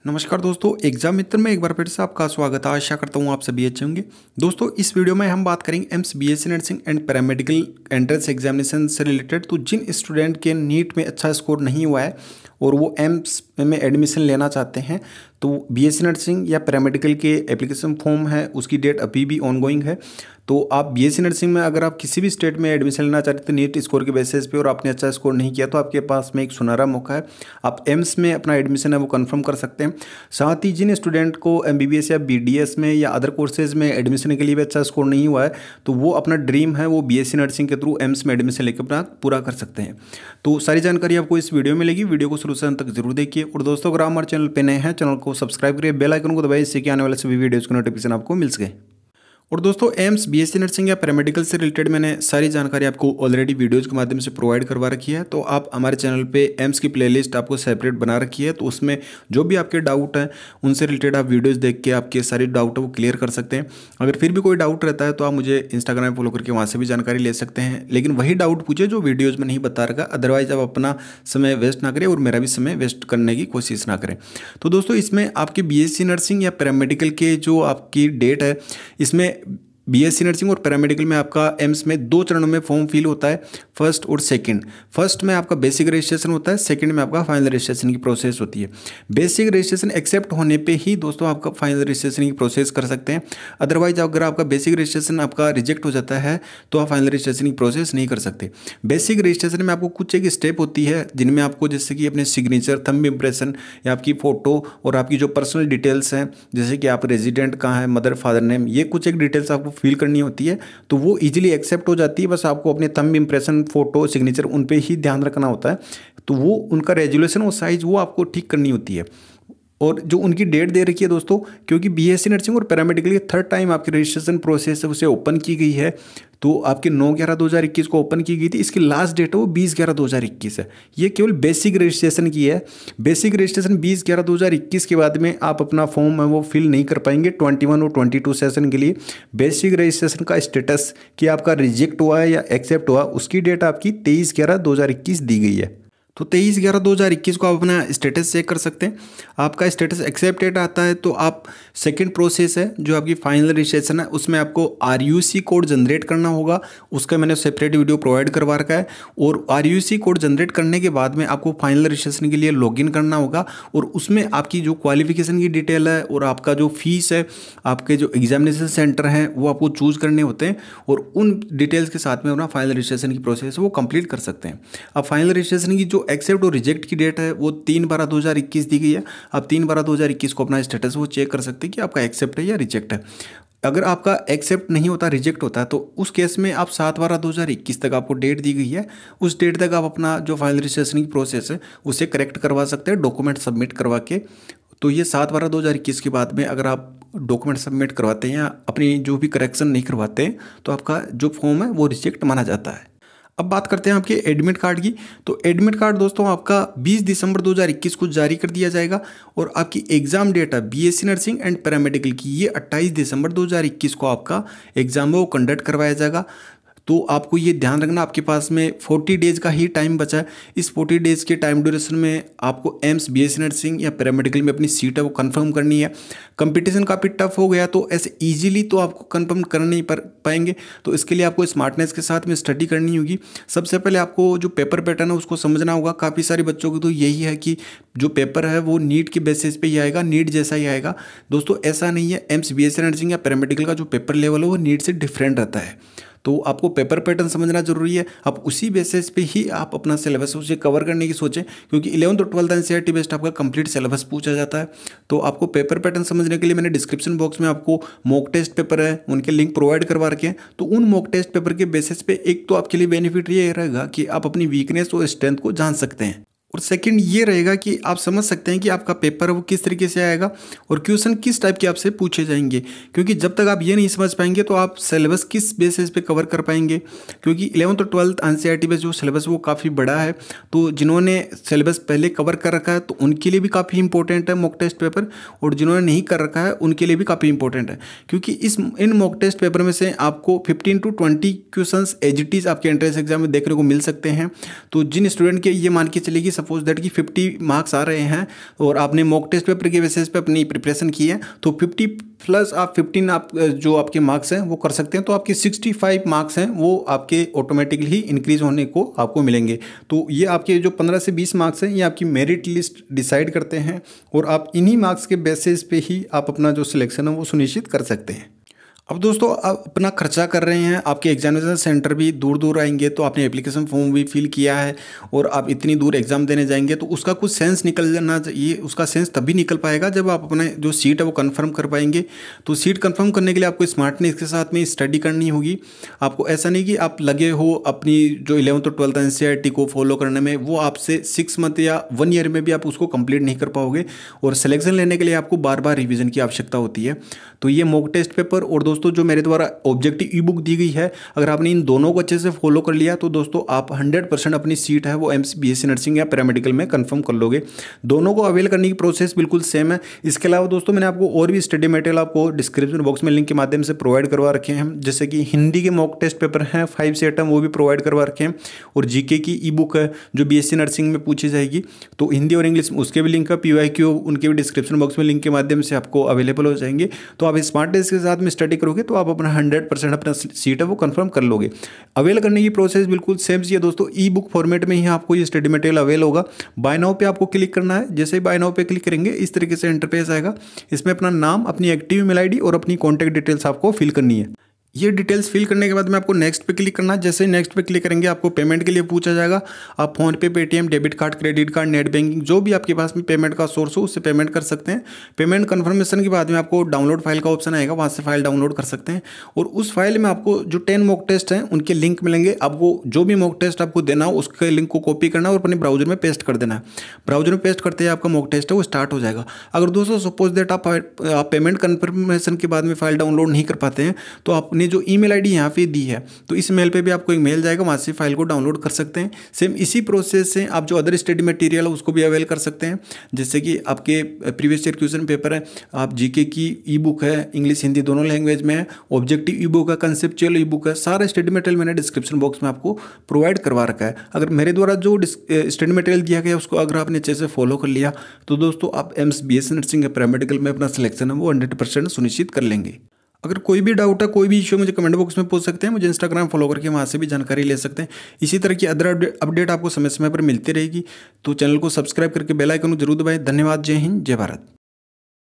नमस्कार दोस्तों, एग्जाम मित्र में एक बार फिर से आपका स्वागत है। आशा करता हूँ आप सभी अच्छे होंगे। दोस्तों, इस वीडियो में हम बात करेंगे AIIMS BSc nursing and paramedical entrance examination से रिलेटेड। तो जिन स्टूडेंट के नीट में अच्छा स्कोर नहीं हुआ है और वो एम्स में एडमिशन लेना चाहते हैं, तो बीएससी नर्सिंग या पैरामेडिकल के एप्लीकेशन फॉर्म है, उसकी डेट अभी भी ऑनगोइंग है। तो आप बीएससी नर्सिंग में अगर आप किसी भी स्टेट में एडमिशन लेना चाहते हैं नीट स्कोर के बेसिस पे और आपने अच्छा स्कोर नहीं किया, तो आपके पास में एक सुनहरा मौका है। आप एम्स में अपना एडमिशन है वो कंफर्म कर सकते हैं। साथ ही जिन स्टूडेंट को एमबीबीएस या बीडीएस में या अदर कोर्सेज में एडमिशन के लिए भी अच्छा स्कोर नहीं हुआ है, तो वो अपना ड्रीम है वो बीएससी नर्सिंग के थ्रू एम्स में एडमिशन लेकर अपना पूरा कर सकते हैं। तो सारी जानकारी आपको इस वीडियो में मिलेगी। वीडियो को शुरू से अंत तक जरूर देखिए। और दोस्तों, अगर हमारे चैनल पे नए हैं, चैनल को सब्सक्राइब करिए, बेल आइकन को दबाइए, इससे कि आने वाले सभी वीडियोज़ की नोटिफिकेशन आपको मिल सके। और दोस्तों, एम्स बीएससी नर्सिंग या पैरामेडिकल से रिलेटेड मैंने सारी जानकारी आपको ऑलरेडी वीडियोज़ के माध्यम से प्रोवाइड करवा रखी है। तो आप हमारे चैनल पे एम्स की प्लेलिस्ट आपको सेपरेट बना रखी है, तो उसमें जो भी आपके डाउट हैं उनसे रिलेटेड आप वीडियोज़ देख के आपके सारे डाउट वो क्लियर कर सकते हैं। अगर फिर भी कोई डाउट रहता है तो आप मुझे इंस्टाग्राम फॉलो करके वहाँ से भी जानकारी ले सकते हैं, लेकिन वही डाउट पूछे जो वीडियोज़ में नहीं बता रखा। अदरवाइज आप अपना समय वेस्ट ना करें और मेरा भी समय वेस्ट करने की कोशिश ना करें। तो दोस्तों, इसमें आपके बीएससी नर्सिंग या पैरामेडिकल के जो आपकी डेट है, इसमें बीएससी नर्सिंग और पैरामेडिकल में आपका एम्स में 2 चरणों में फॉर्म फिल होता है, फर्स्ट और सेकंड। फर्स्ट में आपका बेसिक रजिस्ट्रेशन होता है, सेकंड में आपका फाइनल रजिस्ट्रेशन की प्रोसेस होती है। बेसिक रजिस्ट्रेशन एक्सेप्ट होने पे ही दोस्तों आपका फाइनल रजिस्ट्रेशन की प्रोसेस कर सकते हैं। अदरवाइज अगर आपका बेसिक रजिस्ट्रेशन आपका रिजेक्ट हो जाता है तो आप फाइनल रजिस्ट्रेशन की प्रोसेस नहीं कर सकते। बेसिक रजिस्ट्रेशन में आपको कुछ एक स्टेप होती है जिनमें आपको जैसे कि अपने सिग्नेचर, थंब इम्प्रेशन या आपकी फ़ोटो और आपकी जो पर्सनल डिटेल्स हैं, जैसे कि आप रेजिडेंट कहाँ है, मदर फादर नेम, ये कुछ एक डिटेल्स आपको फिल करनी होती है। तो वो इजीली एक्सेप्ट हो जाती है। बस आपको अपने थंब इम्प्रेशन, फोटो, सिग्नेचर उन पे ही ध्यान रखना होता है। तो वो उनका रेजोल्यूशन और साइज वो आपको ठीक करनी होती है। और जो उनकी डेट दे रखी है दोस्तों, क्योंकि बीएससी नर्सिंग और पैरामेडिकल की थर्ड टाइम आपकी रजिस्ट्रेशन प्रोसेस है उसे ओपन की गई है, तो आपके 9/11/2021 को ओपन की गई थी। इसकी लास्ट डेट है वो 20/11/2021 है। ये केवल बेसिक रजिस्ट्रेशन की है। बेसिक रजिस्ट्रेशन 20/11/2021 के बाद में आप अपना फॉर्म है वो फिल नहीं कर पाएंगे 21 और 22 सेशन के लिए। बेसिक रजिस्ट्रेशन का स्टेटस कि आपका रिजेक्ट हुआ है या एक्सेप्ट हुआ, उसकी डेट आपकी 23/11/2021 दी गई है। तो 23/11/2021 को आप अपना स्टेटस चेक कर सकते हैं। आपका स्टेटस एक्सेप्टेड आता है तो आप सेकंड प्रोसेस है जो आपकी फाइनल रजिस्ट्रेशन है, उसमें आपको आरयूसी कोड जनरेट करना होगा। उसका मैंने सेपरेट वीडियो प्रोवाइड करवा रखा है। और आरयूसी कोड जनरेट करने के बाद में आपको फाइनल रजिस्ट्रेशन के लिए लॉगिन करना होगा और उसमें आपकी जो क्वालिफिकेशन की डिटेल है और आपका जो फीस है, आपके जो एग्जामिनेशन सेंटर हैं वो आपको चूज़ करने होते हैं और उन डिटेल्स के साथ में अपना फाइनल रजिस्ट्रेशन की प्रोसेस वो कंप्लीट कर सकते हैं। अब फाइनल रजिस्ट्रेशन की जो एक्सेप्ट और रिजेक्ट की डेट है वो 3/12/2021 दी गई है। आप 3/12/2021 को अपना स्टेटस वो चेक कर सकते हैं कि आपका एक्सेप्ट है या रिजेक्ट है। अगर आपका एक्सेप्ट नहीं होता, रिजेक्ट होता है, तो उस केस में आप 7/12/2021 तक आपको डेट दी गई है। उस डेट तक आप अपना जो फाइनल रजिस्ट्रेशन की प्रोसेस है उसे करेक्ट करवा सकते हैं डॉक्यूमेंट सबमिट करवा के। तो ये 7/12/2021 के बाद में अगर आप डॉक्यूमेंट सबमिट करवाते हैं या अपनी जो भी करेक्शन नहीं करवाते हैं तो आपका जो फॉर्म है वो रिजेक्ट माना जाता है। अब बात करते हैं आपके एडमिट कार्ड की। तो एडमिट कार्ड दोस्तों आपका 20 दिसंबर 2021 को जारी कर दिया जाएगा और आपकी एग्जाम डेट है बीएससी नर्सिंग एंड पैरामेडिकल की, ये 28 दिसंबर 2021 को आपका एग्जाम वो कंडक्ट करवाया जाएगा। तो आपको ये ध्यान रखना, आपके पास में 40 डेज़ का ही टाइम बचा है। इस 40 डेज़ के टाइम ड्यूरेशन में आपको एम्स बीएससी नर्सिंग या पैरामेडिकल में अपनी सीट है वो कंफर्म करनी है। कंपटीशन काफ़ी टफ हो गया तो ऐसे इजीली तो आपको कंफर्म कर नहीं पाएंगे, तो इसके लिए आपको स्मार्टनेस के साथ में स्टडी करनी होगी। सबसे पहले आपको जो पेपर पैटर्न है उसको समझना होगा। काफ़ी सारे बच्चों को तो यही है कि जो पेपर है वो नीट के बेसिस पे ही आएगा, नीट जैसा ही आएगा। दोस्तों, ऐसा नहीं है। एम्स बीएससी नर्सिंग या पैरामेडिकल का जो पेपर लेवल है वो नीट से डिफरेंट रहता है। तो आपको पेपर पैटर्न समझना जरूरी है। आप उसी बेसिस पे ही आप अपना सिलेबस उसे कवर करने की सोचें, क्योंकि 11th और 12th एनसीईआरटी बेस्ड आपका कंप्लीट सिलेबस पूछा जाता है। तो आपको पेपर पैटर्न समझने के लिए मैंने डिस्क्रिप्शन बॉक्स में आपको मॉक टेस्ट पेपर है उनके लिंक प्रोवाइड करवा रखे हैं। तो उन मॉक टेस्ट पेपर के बेसिस पे एक तो आपके लिए बेनिफिट ये रहेगा कि आप अपनी वीकनेस और स्ट्रेंथ को जान सकते हैं, और सेकंड ये रहेगा कि आप समझ सकते हैं कि आपका पेपर वो किस तरीके से आएगा और क्वेश्चन किस टाइप के आपसे पूछे जाएंगे। क्योंकि जब तक आप ये नहीं समझ पाएंगे तो आप सिलेबस किस बेसिस पे कवर कर पाएंगे। क्योंकि 11th और 12th एनसीईआरटी में जो सिलेबस वो काफ़ी बड़ा है, तो जिन्होंने सिलेबस पहले कवर कर रखा है तो उनके लिए भी काफ़ी इंपॉर्टेंट है मॉक टेस्ट पेपर, और जिन्होंने नहीं कर रखा है उनके लिए भी काफ़ी इंपॉर्टेंट है। क्योंकि इन मॉक टेस्ट पेपर में से आपको 15 to 20 question as it is आपके एंट्रेंस एग्जाम में देखने को मिल सकते हैं। तो जिन स्टूडेंट के ये मान के चलिए कि सपोज दैट कि 50 मार्क्स आ रहे हैं और आपने मॉक टेस्ट पेपर के बेसिस पे अपनी प्रिपरेशन की है, तो 50 प्लस आप 15 आप जो आपके मार्क्स हैं वो कर सकते हैं, तो आपके 65 मार्क्स हैं वो आपके ऑटोमेटिकली ही इंक्रीज होने को आपको मिलेंगे। तो ये आपके जो 15 से 20 मार्क्स हैं ये आपकी मेरिट लिस्ट डिसाइड करते हैं और आप इन्हीं मार्क्स के बेसिस पे ही आप अपना जो सिलेक्शन है वो सुनिश्चित कर सकते हैं। अब दोस्तों आप अपना खर्चा कर रहे हैं, आपके एग्जामिनेशन सेंटर भी दूर दूर आएंगे, तो आपने एप्लीकेशन फॉर्म भी फिल किया है और आप इतनी दूर एग्जाम देने जाएंगे, तो उसका कुछ सेंस निकल जाना चाहिए। उसका सेंस तभी निकल पाएगा जब आप अपने जो सीट है वो कंफर्म कर पाएंगे। तो सीट कंफर्म करने के लिए आपको स्मार्टनेस के साथ में स्टडी करनी होगी। आपको ऐसा नहीं कि आप लगे हो अपनी जो 11th और 12th NCERT को फॉलो करने में, वो आपसे 6 मंथ या 1 ईयर में भी आप उसको कंप्लीट नहीं कर पाओगे और सिलेक्शन लेने के लिए आपको बार बार रिविजन की आवश्यकता होती है। तो ये मॉक टेस्ट पेपर और दोस्तों जो मेरे द्वारा ऑब्जेक्टिव ई बुक दी गई है, अगर आपने इन दोनों को अच्छे से फॉलो कर लिया तो दोस्तों आप 100% अपनी सीट है वो BSc नर्सिंग या पैरामेडिकल में कंफर्म कर लोगे। दोनों को अवेल करने की प्रोसेस बिल्कुल सेम है। इसके अलावा दोस्तों मैंने आपको और भी स्टडी मटेरियल आपको डिस्क्रिप्शन बॉक्स में लिंक के माध्यम से प्रोवाइड करवा रखे हैं, जैसे कि हिंदी के मॉक टेस्ट पेपर हैं 5 सेट हैं वो भी प्रोवाइड करवा रखे हैं, और जीके की ई बुक है जो BSc नर्सिंग में पूछी जाएगी, तो हिंदी और इंग्लिश उसके भी लिंक है, PYQ उनके भी डिस्क्रिप्शन बॉक्स में लिंक के माध्यम से आपको अवेलेबल हो जाएंगे। तो आप स्मार्ट टेस्ट के साथ में स्टडी करोगे तो आप अपना 100% अपना सीट है वो कंफर्म कर लोगे। अवेल करने की प्रोसेस बिल्कुल सेम सी है दोस्तों, ई बुक फॉर्मेट में ही आपको ये स्टडी मटेरियल अवेल होगा। बाय नाउ पे आपको क्लिक करना है, जैसे ही बाय नाउ पे क्लिक करेंगे इस तरीके से इंटरफेस आएगा। इसमें अपना नाम, अपनी एक्टिव ईमेल आईडी और अपनी कॉन्टैक्ट डिटेल्स आपको फिल करनी है। ये डिटेल्स फिल करने के बाद में आपको नेक्स्ट पे क्लिक करना है। जैसे ही नेक्स्ट पे क्लिक करेंगे आपको पेमेंट के लिए पूछा जाएगा। आप PhonePe, Paytm, debit card, credit card, net banking जो भी आपके पास में पेमेंट का सोर्स हो उससे पेमेंट कर सकते हैं। पेमेंट कन्फर्मेशन के बाद में आपको डाउनलोड फाइल का ऑप्शन आएगा, वहाँ से फाइल डाउनलोड कर सकते हैं और उस फाइल में आपको जो 10 मॉक टेस्ट हैं उनके लिंक मिलेंगे। आपको जो भी मॉक टेस्ट आपको देना हो उसके लिंक को कॉपी करना और अपने ब्राउजर में पेस्ट कर देना है। ब्राउजर में पेस्ट करते ही आपका मॉक टेस्ट है वो स्टार्ट हो जाएगा। अगर दोस्तों सपोज दैट आप पेमेंट कन्फर्मेशन के बाद में फाइल डाउनलोड नहीं कर पाते हैं तो आपने जो ईमेल आईडी यहाँ पे दी है तो इस मेल पे भी आपको एक मेल जाएगा, वहाँ से फाइल को डाउनलोड कर सकते हैं। सेम इसी प्रोसेस से आप जो अदर स्टडी मटेरियल है उसको भी अवेल कर सकते हैं, जैसे कि आपके प्रीवियस ईयर क्वेश्चन पेपर है, आप जीके की ई बुक है, इंग्लिश हिंदी दोनों लैंग्वेज में है, ऑब्जेक्टिव ई बुक है, कंसेप्चुअल ई बुक है, सारा स्टडी मटेरियल मैंने डिस्क्रिप्शन बॉक्स में आपको प्रोवाइड करवा रखा है। अगर मेरे द्वारा जो स्टडी मटेरियल दिया गया उसको अगर आपने अच्छे से फॉलो कर लिया तो दोस्तों आप BSc नर्सिंग या पैरामेडिकल में अपना सिलेक्शन है वो 100% सुनिश्चित कर लेंगे। अगर कोई भी डाउट है, कोई भी इश्यू मुझे कमेंट बॉक्स में पूछ सकते हैं, मुझे इंस्टाग्राम फॉलो करके वहाँ से भी जानकारी ले सकते हैं। इसी तरह की अदर अपडेट आपको समय समय पर मिलती रहेगी, तो चैनल को सब्सक्राइब करके बेल आइकन को जरूर दबाएं। धन्यवाद। जय हिंद, जय भारत।